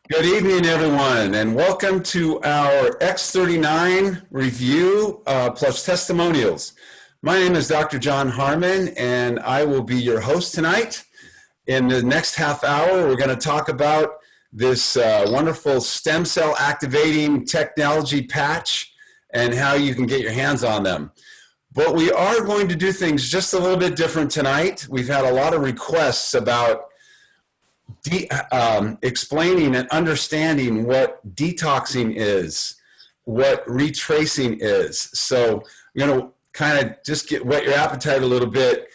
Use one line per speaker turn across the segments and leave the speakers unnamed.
Good evening, everyone, and welcome to our X39 review plus testimonials. My name is Dr. John Harmon, and I will be your host tonight. In the next half hour, we're going to talk about this wonderful stem cell activating technology patch and how you can get your hands on them. But we are going to do things just a little bit different tonight. We've had a lot of requests about explaining and understanding what detoxing is, what retracing is. So I'm going to kind of just whet your appetite a little bit.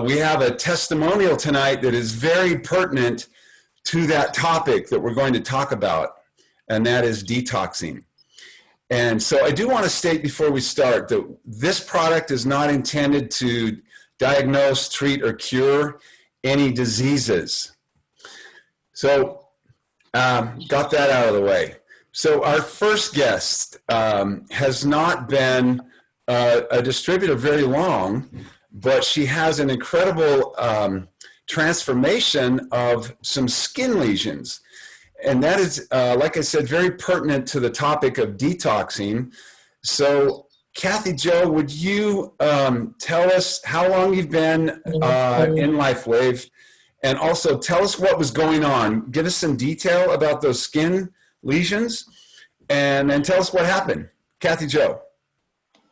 We have a testimonial tonight that is very pertinent to that topic that we're going to talk about, and that is detoxing. And so I do want to state before we start that this product is not intended to diagnose, treat, or cure any diseases. So got that out of the way. So our first guest has not been a distributor very long, but she has an incredible transformation of some skin lesions. And that is, like I said, very pertinent to the topic of detoxing. So Kathy Jo, would you tell us how long you've been in LifeWave? And also tell us what was going on. Give us some detail about those skin lesions, and then tell us what happened. Kathy Jo.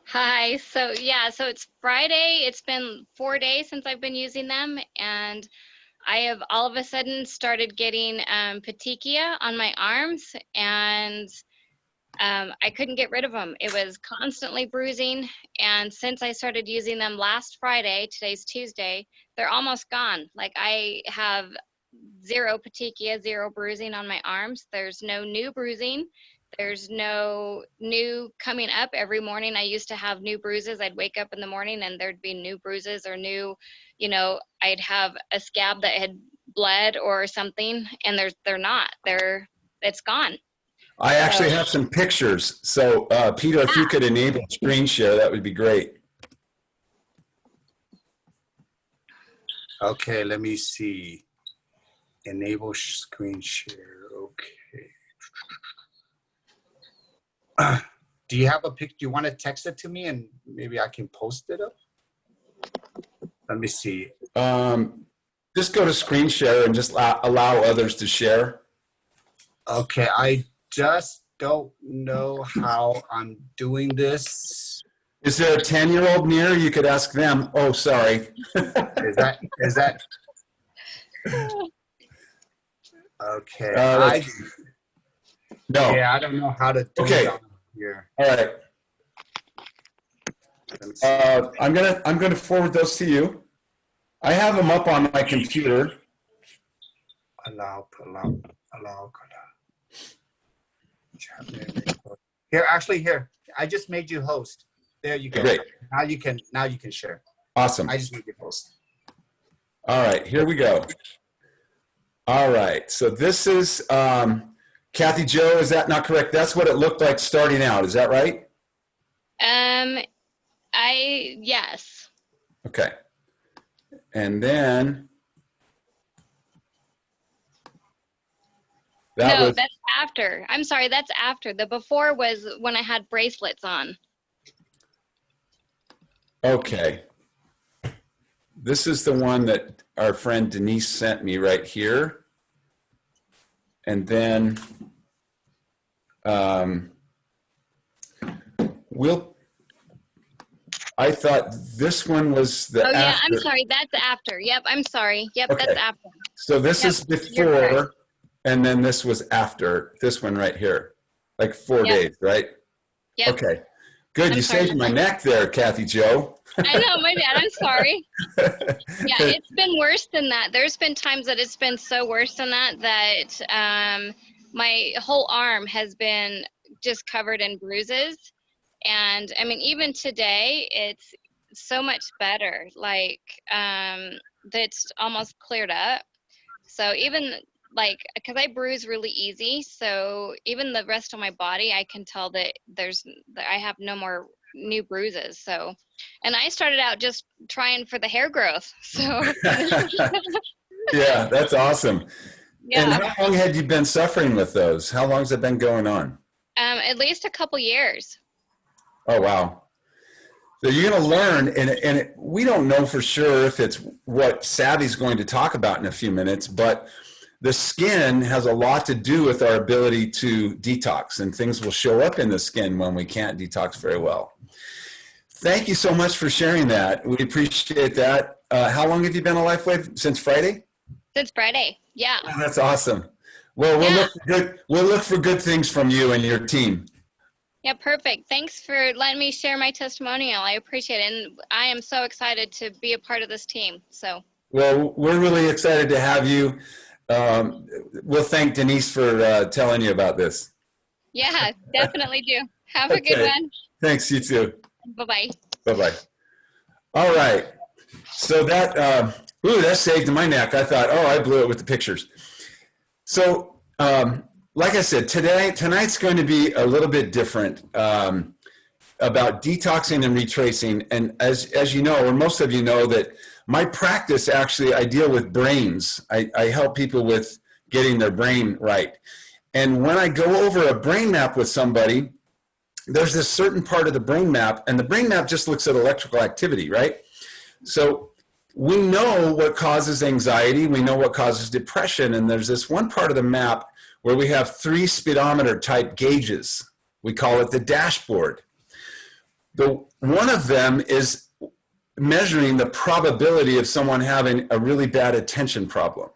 Hi. So it's Friday. It's been 4 days since I've been using them, and I have all of a sudden started getting petechia on my arms, and I couldn't get rid of them. It was constantly bruising, and since I started using them last Friday, today's Tuesday, they're almost gone. Like, I have zero petechia, zero bruising on my arms. There's no new bruising. There's no new coming up. Every morning I used to have new bruises. I'd wake up in the morning and there'd be new bruises or new, I'd have a scab that had bled or something, and they're not. It's gone.
I actually have some pictures. So Peter, if you could enable screen share, that would be great.
Okay, let me see. Enable screen share. Okay. Do you have a picture? Do you want to text it to me and maybe I can post it up? Let me see.
Just go to screen share and just allow others to share.
Okay, I just don't know how I'm doing this.
Is there a 10-year-old near? You could ask them. Oh, sorry.
Is that? Okay.
No.
Yeah, I don't know how to do it on here.
All right. I'm gonna forward those to you. I have them up on my computer.
Allow. Here. I just made you host. There you go.
Great.
Now you can share.
Awesome.
I just made you host.
All right, here we go. All right, so this is Kathy Jo. Is that not correct? That's what it looked like starting out. Is that right?
Yes.
Okay. And then
that's after. I'm sorry, that's after. The before was when I had bracelets on.
Okay. This is the one that our friend Denise sent me right here. And then I thought this one was the after.
Yeah, I'm sorry, that's after. Yep, I'm sorry. Yep, okay. That's after.
So this is before, and then this was after this one right here. Like 4 days, right?
Yep.
Okay. Good. You saved my neck there, Kathy Jo.
I know, my bad. I'm sorry. Yeah, it's been worse than that. There's been times that it's been so worse than that my whole arm has been just covered in bruises. And I mean, even today, it's so much better. Like, that's almost cleared up. So even like, because I bruise really easy, so even the rest of my body, I can tell that I have no more new bruises. So, and I started out just trying for the hair growth. So
yeah, that's awesome. And
Yeah.
how long had you been suffering with those? How long has it been going on?
At least a couple years.
Oh, wow. So you're going to learn, and we don't know for sure if it's what Savy's going to talk about in a few minutes, but the skin has a lot to do with our ability to detox, and things will show up in the skin when we can't detox very well. Thank you so much for sharing that. We appreciate that. How long have you been a LifeWave? Since Friday?
Since Friday. Yeah.
Oh, that's awesome. Well, we'll look for good things from you and your team.
Yeah, perfect. Thanks for letting me share my testimonial. I appreciate it. And I am so excited to be a part of this team. So.
Well, we're really excited to have you. We'll thank Denise for telling you about this.
Yeah, definitely do. Have a good one.
Thanks, you too.
Bye-bye.
Bye-bye. All right. So that saved my neck. I thought, oh, I blew it with the pictures. So, like I said, tonight's going to be a little bit different about detoxing and retracing. And as you know, or most of you know, that my practice, actually, I deal with brains. I help people with getting their brain right. And when I go over a brain map with somebody, there's this certain part of the brain map, and the brain map just looks at electrical activity, right? So we know what causes anxiety, we know what causes depression, and there's this one part of the map where we have 3 speedometer type gauges. We call it the dashboard. One of them is measuring the probability of someone having a really bad attention problem.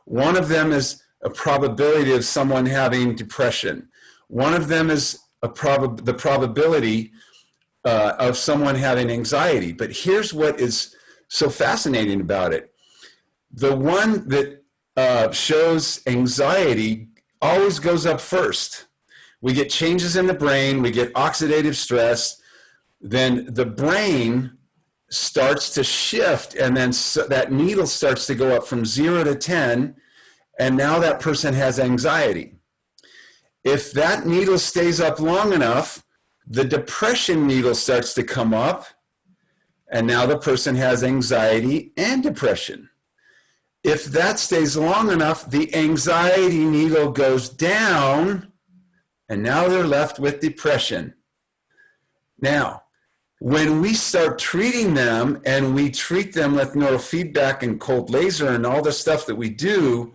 One of them is a probability of someone having depression. One of them is the probability of someone having anxiety. But here's what is so fascinating about it. The one that shows anxiety always goes up first. We get changes in the brain, we get oxidative stress, then the brain starts to shift, and then that needle starts to go up from 0 to 10, and now that person has anxiety. If that needle stays up long enough, the depression needle starts to come up, and now the person has anxiety and depression. If that stays long enough, the anxiety needle goes down, and now they're left with depression. Now, when we start treating them, and we treat them with neurofeedback and cold laser and all the stuff that we do,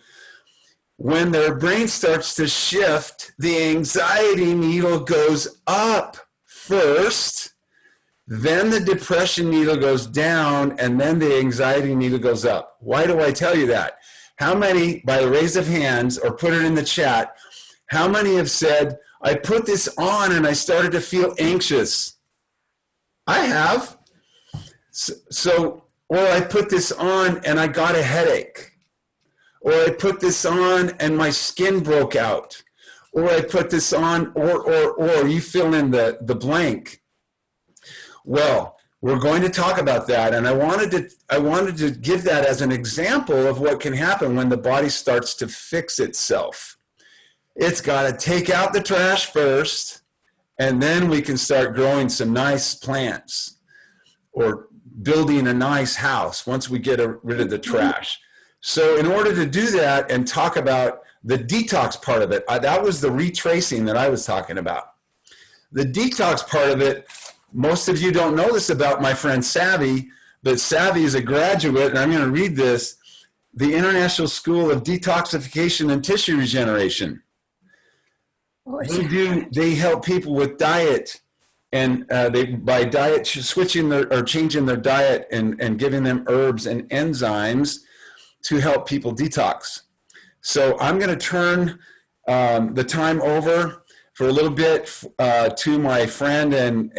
when their brain starts to shift, the anxiety needle goes up first, then the depression needle goes down, and then the anxiety needle goes up. Why do I tell you that? How many, by the raise of hands, or put it in the chat, how many have said, I put this on and I started to feel anxious? I have. Or I put this on and I got a headache. Or I put this on and my skin broke out. Or I put this on, or you fill in the blank. Well, we're going to talk about that, and I wanted to give that as an example of what can happen when the body starts to fix itself. It's got to take out the trash first, and then we can start growing some nice plants or building a nice house once we get rid of the trash. So in order to do that and talk about the detox part of it, that was the retracing that I was talking about. The detox part of it, most of you don't know this about my friend Savy, but Savy is a graduate, and I'm going to read this, the International School of Detoxification and Tissue Regeneration. They help people with diet, and by diet switching or changing their diet and giving them herbs and enzymes to help people detox. So I'm going to turn the time over for a little bit to my friend and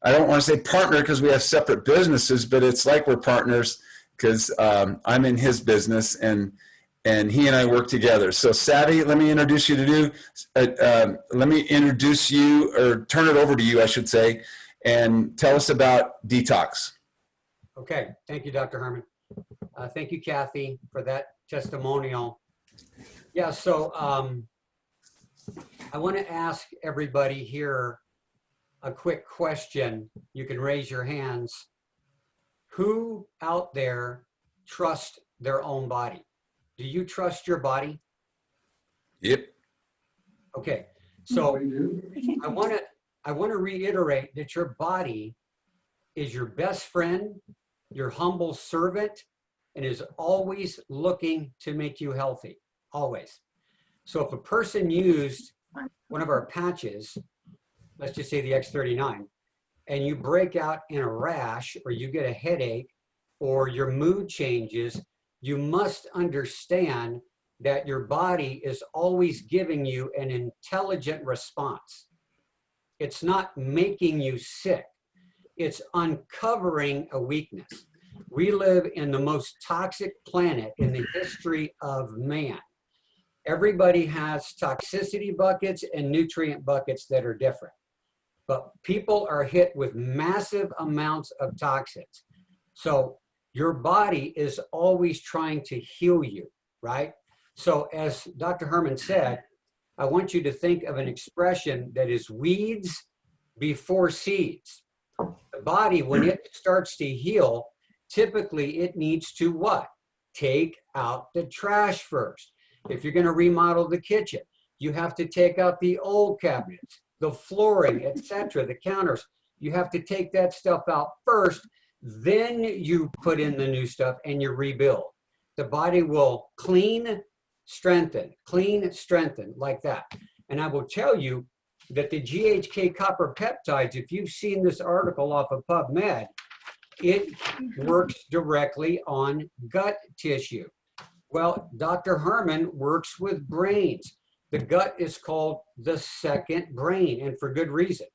I don't want to say partner because we have separate businesses, but it's like we're partners because I'm in his business and he and I work together. So Savy, let me introduce you or turn it over to you, I should say, and tell us about Detox.
Okay, thank you, Dr. Harmon. Thank you, Kathy, for that testimonial. Yeah, so I want to ask everybody here a quick question. You can raise your hands. Who out there trusts their own body? do you trust your body?
Yep.
Okay, so I want to reiterate that your body is your best friend, your humble servant, and is always looking to make you healthy, always. So if a person used one of our patches, let's just say the X39, and you break out in a rash, or you get a headache, or your mood changes, you must understand that your body is always giving you an intelligent response. It's not making you sick. It's uncovering a weakness. We live in the most toxic planet in the history of man. Everybody has toxicity buckets and nutrient buckets that are different. But people are hit with massive amounts of toxins. So your body is always trying to heal you, right? So as Dr. Harmon said, I want you to think of an expression that is weeds before seeds. The body, when it starts to heal, typically it needs to what? Take out the trash first. If you're going to remodel the kitchen, you have to take out the old cabinets, the flooring, etc., the counters. You have to take that stuff out first, then you put in the new stuff and you rebuild. The body will clean, strengthen, like that. And I will tell you that the GHK copper peptides, if you've seen this article off of PubMed, it works directly on gut tissue. Well, Dr. Harmon works with brains. The gut is called the second brain, and for good reason.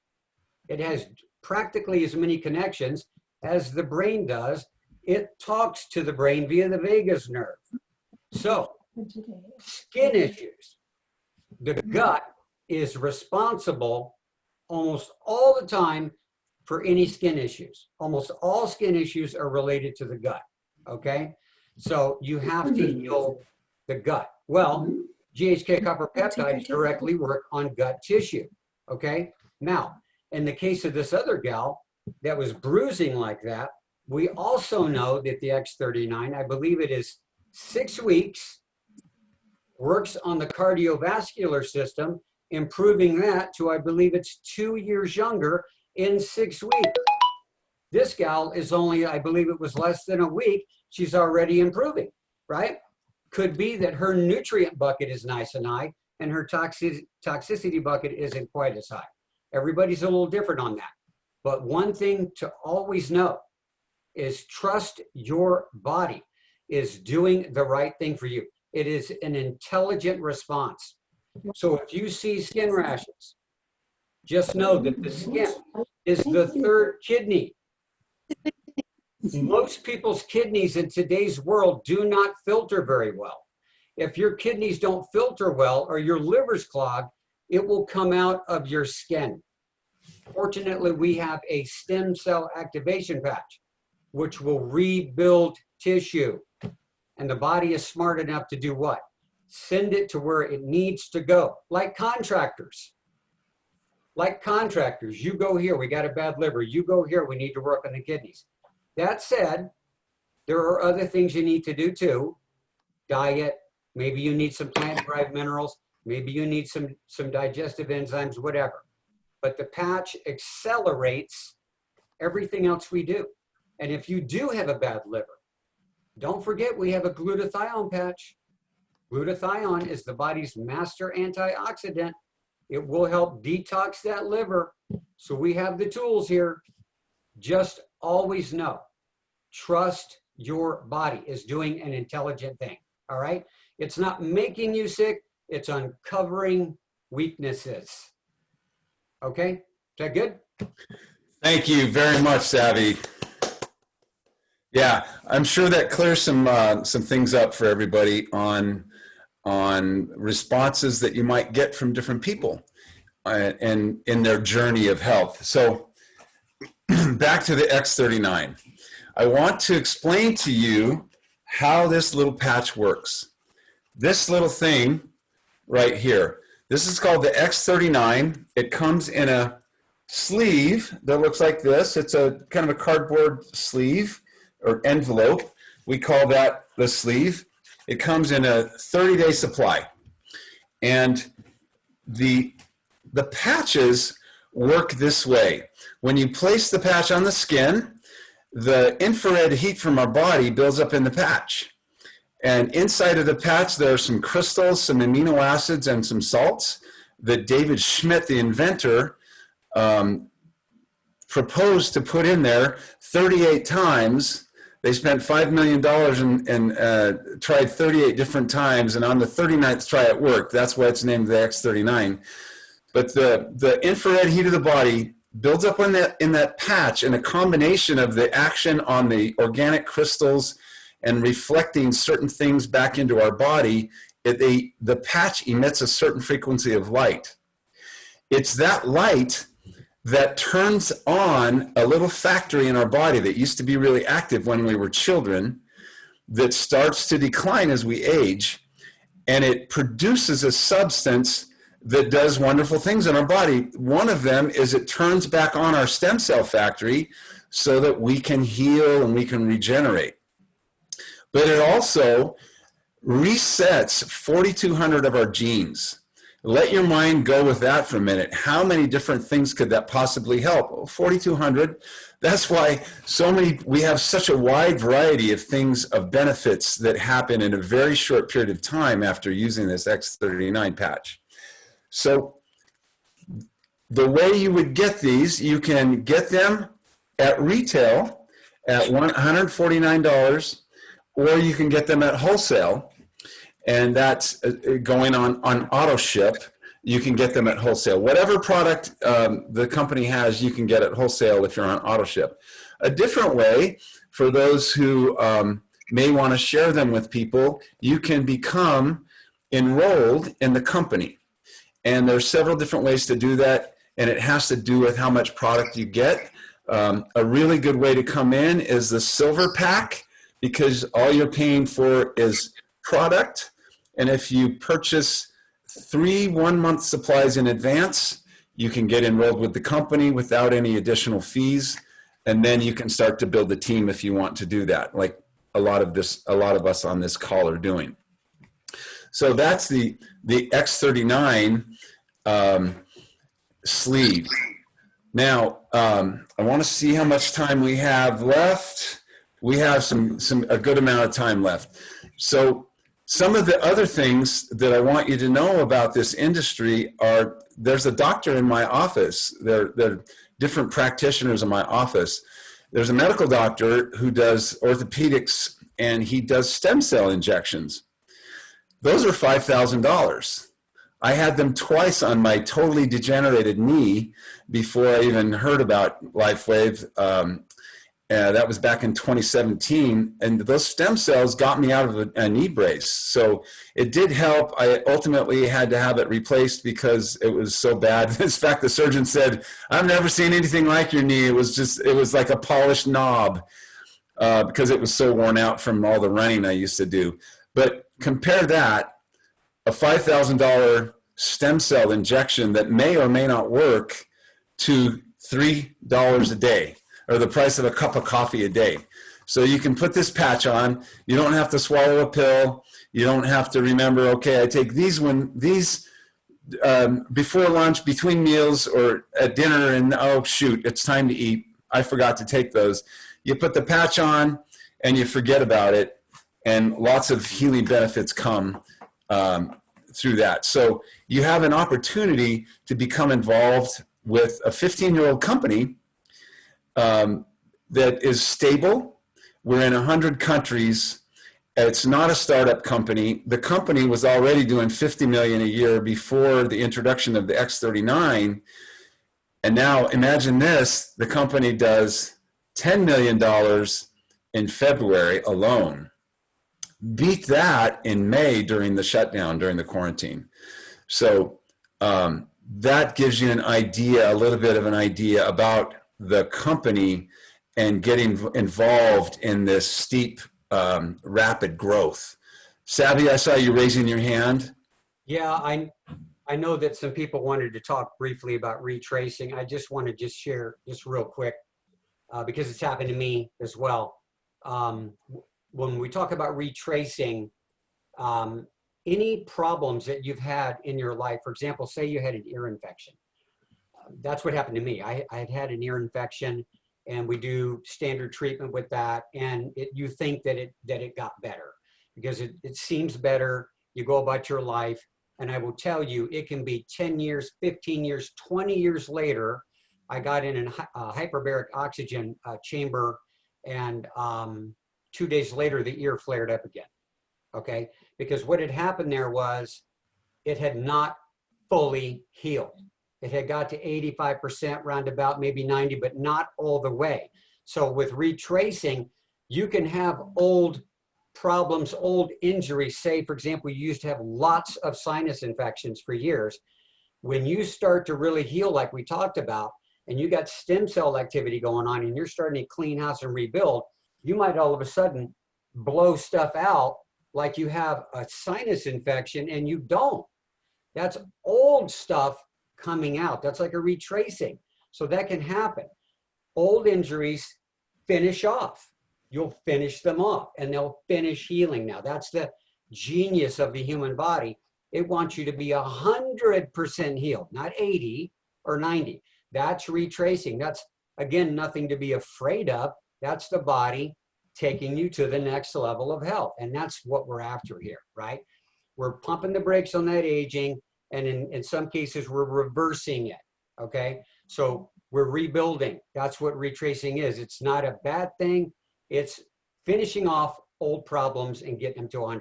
It has practically as many connections as the brain does. It talks to the brain via the vagus nerve. So, skin issues. The gut is responsible almost all the time for any skin issues. Almost all skin issues are related to the gut, okay? So you have to heal the gut. Well, GHK copper peptides directly work on gut tissue, okay? Now, in the case of this other gal that was bruising like that, we also know that the X39, I believe it is 6 weeks, works on the cardiovascular system, improving that to, I believe it's 2 years younger in 6 weeks. This gal is only, I believe it was less than a week, she's already improving, right? Could be that her nutrient bucket is nice and high and her toxicity bucket isn't quite as high. Everybody's a little different on that. But one thing to always know is trust your body is doing the right thing for you. It is an intelligent response. So if you see skin rashes, just know that the skin is the third kidney. Most people's kidneys in today's world do not filter very well. If your kidneys don't filter well or your liver's clogged, it will come out of your skin. Fortunately, we have a stem cell activation patch, which will rebuild tissue. And the body is smart enough to do what? Send it to where it needs to go, like contractors. Like contractors, you go here, we got a bad liver. You go here, we need to work on the kidneys. That said, there are other things you need to do too. Diet, maybe you need some plant-derived minerals, maybe you need some digestive enzymes, whatever. But the patch accelerates everything else we do. And if you do have a bad liver, don't forget we have a glutathione patch. Glutathione is the body's master antioxidant. It will help detox that liver. So we have the tools here. Just always know, trust your body is doing an intelligent thing, all right? It's not making you sick, it's uncovering weaknesses. Okay, is that good?
Thank you very much, Savy. Yeah, I'm sure that clears some things up for everybody on responses that you might get from different people and in their journey of health. So back to the X39. I want to explain to you how this little patch works. This little thing right here, this is called the X39. It comes in a sleeve that looks like this. It's a kind of a cardboard sleeve or envelope. We call that the sleeve. It comes in a 30-day supply. And the patches work this way. When you place the patch on the skin, the infrared heat from our body builds up in the patch. And inside of the patch, there are some crystals, some amino acids, and some salts that David Schmidt, the inventor, proposed to put in there 38 times. They spent $5 million and tried 38 different times, and on the 39th try it worked. That's why it's named the X39. But the infrared heat of the body builds up in that patch, and a combination of the action on the organic crystals and reflecting certain things back into our body, the patch emits a certain frequency of light. It's that light that turns on a little factory in our body that used to be really active when we were children, that starts to decline as we age, and it produces a substance that does wonderful things in our body. One of them is it turns back on our stem cell factory so that we can heal and we can regenerate. But it also resets 4,200 of our genes. Let your mind go with that for a minute. How many different things could that possibly help? Well, 4,200. That's why we have such a wide variety of things, of benefits that happen in a very short period of time after using this X39 patch. So the way you would get these, you can get them at retail at $149, or you can get them at wholesale, and that's going on auto ship. You can get them at wholesale. Whatever product the company has, you can get at wholesale if you're on auto ship. A different way, for those who may want to share them with people, you can become enrolled in the company. And there's several different ways to do that, and it has to do with how much product you get. A really good way to come in is the silver pack, because all you're paying for is product. And if you purchase 3 one-month supplies in advance, you can get enrolled with the company without any additional fees. And then you can start to build a team if you want to do that, like a lot of us on this call are doing. So that's the X39 sleeve. Now, I want to see how much time we have left. We have a good amount of time left. So some of the other things that I want you to know about this industry are, there's a doctor in my office. There are different practitioners in my office. There's a medical doctor who does orthopedics, and he does stem cell injections. Those are $5,000. I had them twice on my totally degenerated knee before I even heard about LifeWave. That was back in 2017, and those stem cells got me out of a knee brace. So it did help. I ultimately had to have it replaced because it was so bad. In fact, the surgeon said, "I've never seen anything like your knee. It was like a polished knob," because it was so worn out from all the running I used to do. But compare that, a $5,000 stem cell injection that may or may not work, to $3 a day, or the price of a cup of coffee a day. So you can put this patch on. You don't have to swallow a pill. You don't have to remember, okay, I take these before lunch, between meals, or at dinner, and oh shoot, it's time to eat. I forgot to take those. You put the patch on and you forget about it, and lots of healing benefits come through that. So you have an opportunity to become involved with a 15-year-old company that is stable. We're in 100 countries. It's not a startup company. The company was already doing $50 million a year before the introduction of the X39. And now imagine this, the company does $10 million in February alone. Beat that in May during the shutdown, during the quarantine. So that gives you an idea, a little bit of an idea about the company and getting involved in this steep, rapid growth. Savy, I saw you raising your hand.
Yeah, I know that some people wanted to talk briefly about retracing. I just want to share just real quick, because it's happened to me as well. When we talk about retracing, any problems that you've had in your life, for example, say you had an ear infection. That's what happened to me. I had an ear infection, and we do standard treatment with that. And you think that it got better because it seems better. You go about your life. And I will tell you, it can be 10 years, 15 years, 20 years later. I got in a hyperbaric oxygen chamber, and 2 days later, the ear flared up again. Okay, because what had happened there was it had not fully healed. It had got to 85% roundabout, maybe 90, but not all the way. So with retracing, you can have old problems, old injuries. Say, for example, you used to have lots of sinus infections for years. When you start to really heal, like we talked about, and you got stem cell activity going on, and you're starting to clean house and rebuild, you might all of a sudden blow stuff out like you have a sinus infection and you don't. That's old stuff coming out. That's like a retracing. So that can happen. Old injuries finish off. You'll finish them off and they'll finish healing. Now that's the genius of the human body. It wants you to be 100% healed, not 80 or 90. That's retracing. That's, again, nothing to be afraid of. That's the body taking you to the next level of health. And that's what we're after here, right? We're pumping the brakes on that aging. And in some cases, we're reversing it, okay? So we're rebuilding. That's what retracing is. It's not a bad thing. It's finishing off old problems and getting them to 100%,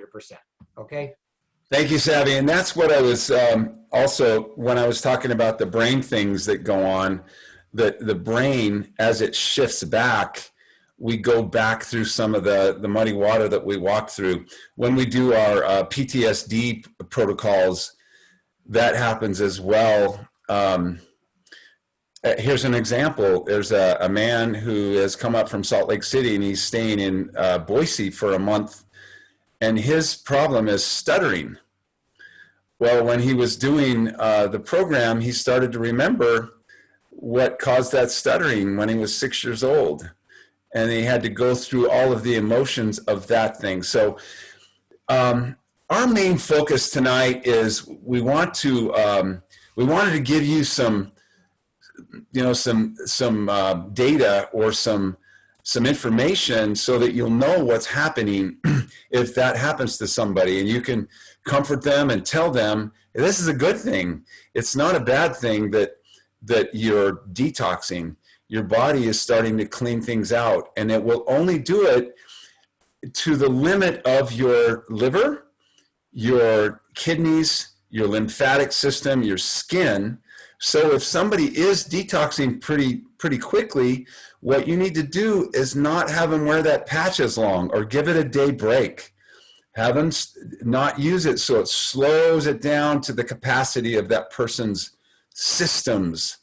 okay?
Thank you, Savy. And that's what I was also, when I was talking about the brain things that go on, the brain, as it shifts back, we go back through some of the muddy water that we walk through. When we do our PTSD protocols, that happens as well. Here's an example. There's a man who has come up from Salt Lake City, and he's staying in Boise for a month, and his problem is stuttering. Well, when he was doing the program, he started to remember what caused that stuttering when he was 6 years old. And he had to go through all of the emotions of that thing. So our main focus tonight is we wanted to give you some data or some information so that you'll know what's happening if that happens to somebody, and you can comfort them and tell them this is a good thing. It's not a bad thing that you're detoxing. Your body is starting to clean things out, and it will only do it to the limit of your liver, your kidneys, your lymphatic system, your skin. So if somebody is detoxing pretty quickly, what you need to do is not have them wear that patch as long, or give it a day break. Have them not use it so it slows it down to the capacity of that person's systems.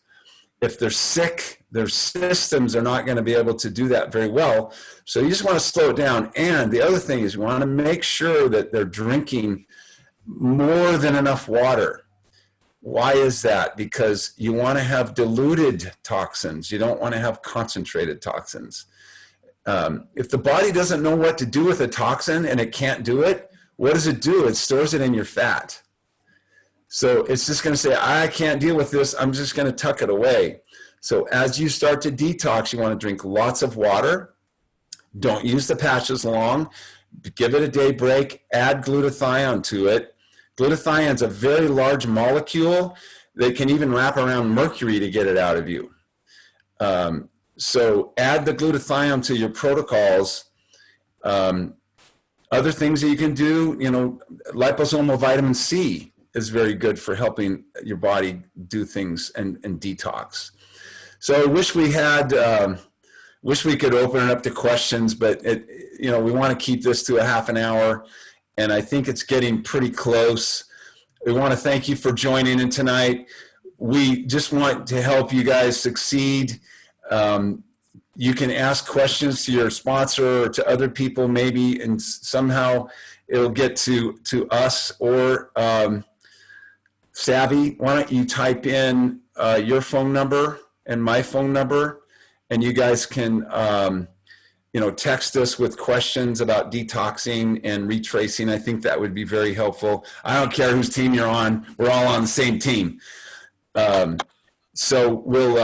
If they're sick, their systems are not going to be able to do that very well. So you just want to slow it down. And the other thing is you want to make sure that they're drinking more than enough water. Why is that? Because you want to have diluted toxins. You don't want to have concentrated toxins. If the body doesn't know what to do with a toxin and it can't do it, what does it do? It stores it in your fat. So it's just going to say, I can't deal with this. I'm just going to tuck it away. So as you start to detox, you want to drink lots of water. Don't use the patches long. Give it a day break. Add glutathione to it. Glutathione is a very large molecule that can even wrap around mercury to get it out of you. So add the glutathione to your protocols. Other things that you can do, liposomal vitamin C is very good for helping your body do things and detox. So I wish we could open it up to questions, but we want to keep this to a half an hour, and I think it's getting pretty close. We want to thank you for joining in tonight. We just want to help you guys succeed. You can ask questions to your sponsor or to other people maybe, and somehow it'll get to us or Savy. Why don't you type in your phone number and my phone number, and you guys can text us with questions about detoxing and retracing. I think that would be very helpful. I don't care whose team you're on. We're all on the same team. So we'll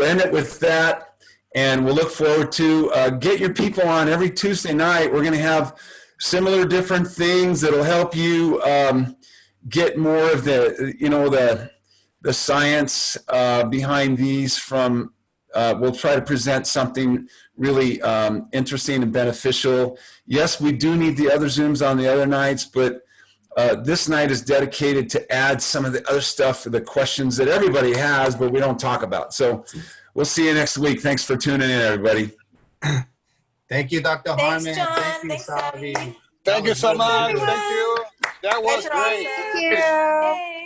end it with that, and we'll look forward to get your people on every Tuesday night. We're going to have similar different things that'll help you get more of the science behind these from. We'll try to present something really interesting and beneficial. Yes, we do need the other Zooms on the other nights, but this night is dedicated to add some of the other stuff for the questions that everybody has, but we don't talk about. So we'll see you next week. Thanks for tuning in, everybody.
Thank you, Dr.
Thanks,
Harmon.
John.
Thank you,
Thanks,
Savvy.
Savvy.
Thank you so much.
everyone.
Thank you. That was
Guys are
great.
awesome.
Thank you.
Yay.